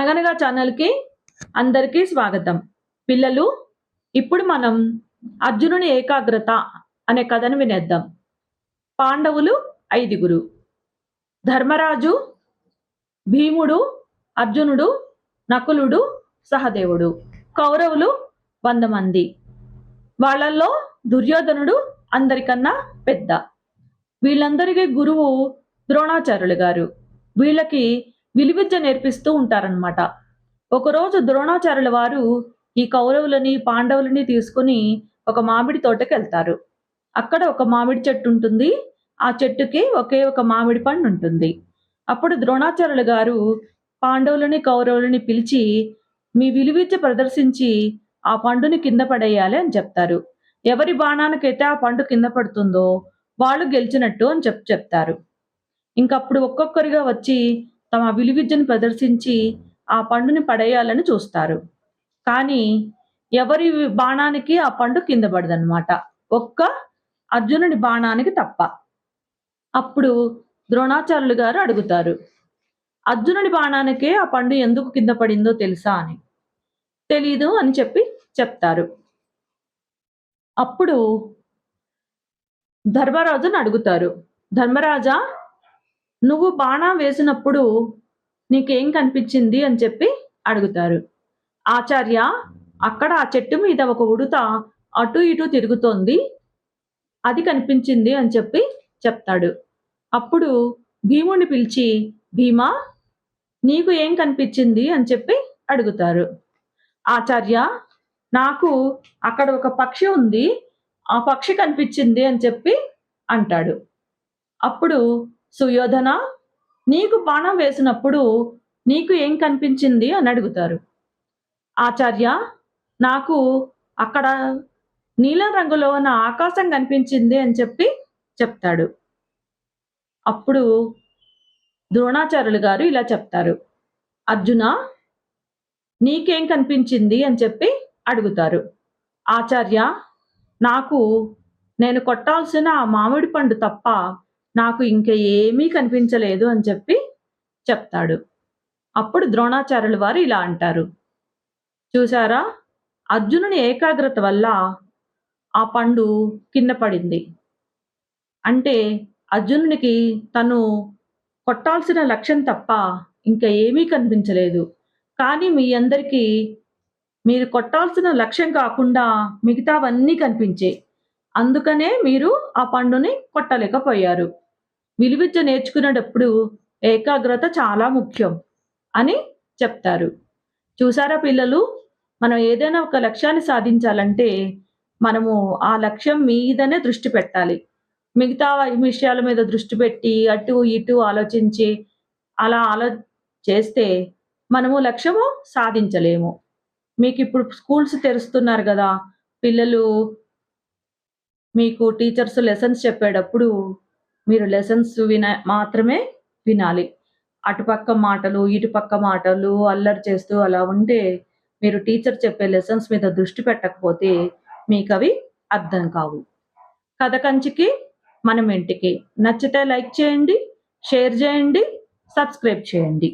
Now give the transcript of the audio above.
అనగనగా ఛానల్కి అందరికీ స్వాగతం. పిల్లలు, ఇప్పుడు మనం అర్జునుని ఏకాగ్రత అనే కథను వినేద్దాం. పాండవులు 5. ధర్మరాజు, భీముడు, అర్జునుడు, నకులుడు, సహదేవుడు. కౌరవులు 100 మంది. వాళ్ళల్లో దుర్యోధనుడు అందరికన్నా పెద్ద. వీళ్ళందరికీ గురువు ద్రోణాచార్యులు గారు. వీళ్ళకి విలువిద్య నేర్పిస్తూ ఉంటారనమాట. ఒకరోజు ద్రోణాచార్యుల వారు ఈ కౌరవులని పాండవులని తీసుకుని ఒక మామిడి తోటకి వెళ్తారు. అక్కడ ఒక మామిడి చెట్టు ఉంటుంది. ఆ చెట్టుకి ఒకే ఒక మామిడి పండు ఉంటుంది. అప్పుడు ద్రోణాచార్యుల గారు పాండవులని కౌరవులని పిలిచి, మీ విలువిద్య ప్రదర్శించి ఆ పండుని కింద పడేయాలి అని చెప్తారు. ఎవరి బాణానికైతే ఆ పండు కింద పడుతుందో వాళ్ళు గెలిచినట్టు అని చెప్తారు. ఇంకప్పుడు ఒక్కొక్కరిగా వచ్చి తమ విలువిద్యను ప్రదర్శించి ఆ పండుని పడేయాలని చూస్తారు. కానీ ఎవరి బాణానికి ఆ పండు కింద పడదనమాట. ఒక్క అర్జునుడి బాణానికి తప్ప. అప్పుడు ద్రోణాచార్యులు గారు అడుగుతారు, అర్జునుడి బాణానికే ఆ పండు ఎందుకు కింద పడిందో తెలుసా అని. తెలీదు అని చెప్తారు. అప్పుడు ధర్మరాజుని అడుగుతారు, ధర్మరాజా, నువ్వు బాణం వేసినప్పుడు నీకేం కనిపించింది అని అడుగుతారు. ఆచార్య, అక్కడ ఆ చెట్టు మీద ఒక ఉడుత అటు ఇటు తిరుగుతోంది, అది కనిపించింది అని చెప్తాడు. అప్పుడు భీముని పిలిచి, భీమా, నీకు ఏం కనిపించింది అని అడుగుతారు. ఆచార్య, నాకు అక్కడ ఒక పక్షి ఉంది, ఆ పక్షి కనిపించింది అని అంటాడు. అప్పుడు సుయోధన, నీకు బాణం వేసినప్పుడు నీకు ఏం కనిపించింది అని అడుగుతారు. ఆచార్య, నాకు అక్కడ నీలం రంగులో ఉన్న ఆకాశం కనిపించింది అని చెప్తాడు. అప్పుడు ద్రోణాచార్యులు గారు ఇలా చెప్తారు, అర్జున, నీకేం కనిపించింది అని అడుగుతారు. ఆచార్య, నాకు నేను కొట్టాల్సిన ఆ మామిడి పండు తప్ప నాకు ఇంక ఏమీ కనిపించలేదు అని చెప్తాడు. అప్పుడు ద్రోణాచార్యుల వారు ఇలా అంటారు, చూసారా, అర్జునుని ఏకాగ్రత వల్ల ఆ పండు కింద పడింది. అంటే అర్జునునికి తను కొట్టాల్సిన లక్ష్యం తప్ప ఇంకా ఏమీ కనిపించలేదు. కానీ మీ అందరికీ మీరు కొట్టాల్సిన లక్ష్యం కాకుండా మిగతావన్నీ కనిపించాయి. అందుకనే మీరు ఆ పండుని కొట్టలేకపోయారు. విలువిద్య నేర్చుకునేటప్పుడు ఏకాగ్రత చాలా ముఖ్యం అని చెప్తారు. చూసారా పిల్లలు, మనం ఏదైనా ఒక లక్ష్యాన్ని సాధించాలంటే మనము ఆ లక్ష్యం మీదనే దృష్టి పెట్టాలి. మిగతా విషయాల మీద దృష్టి పెట్టి అటు ఇటు ఆలోచించి అలా చేస్తే మనము లక్ష్యము సాధించలేము. మీకు ఇప్పుడు స్కూల్స్ తెరుస్తున్నారు కదా, పిల్లలు మీకు టీచర్స్ లెసన్స్ చెప్పేటప్పుడు మీరు లెసన్స్ మాత్రమే వినాలి. అటుపక్క మాటలు ఇటుపక్క మాటలు అల్లరి చేస్తూ అలా ఉంటే మీరు టీచర్ చెప్పే లెసన్స్ మీద దృష్టి పెట్టకపోతే మీకు అవి అర్థం కావు. కథ కంచికి మనం ఇంటికి. నచ్చితే లైక్ చేయండి, షేర్ చేయండి, సబ్స్క్రైబ్ చేయండి.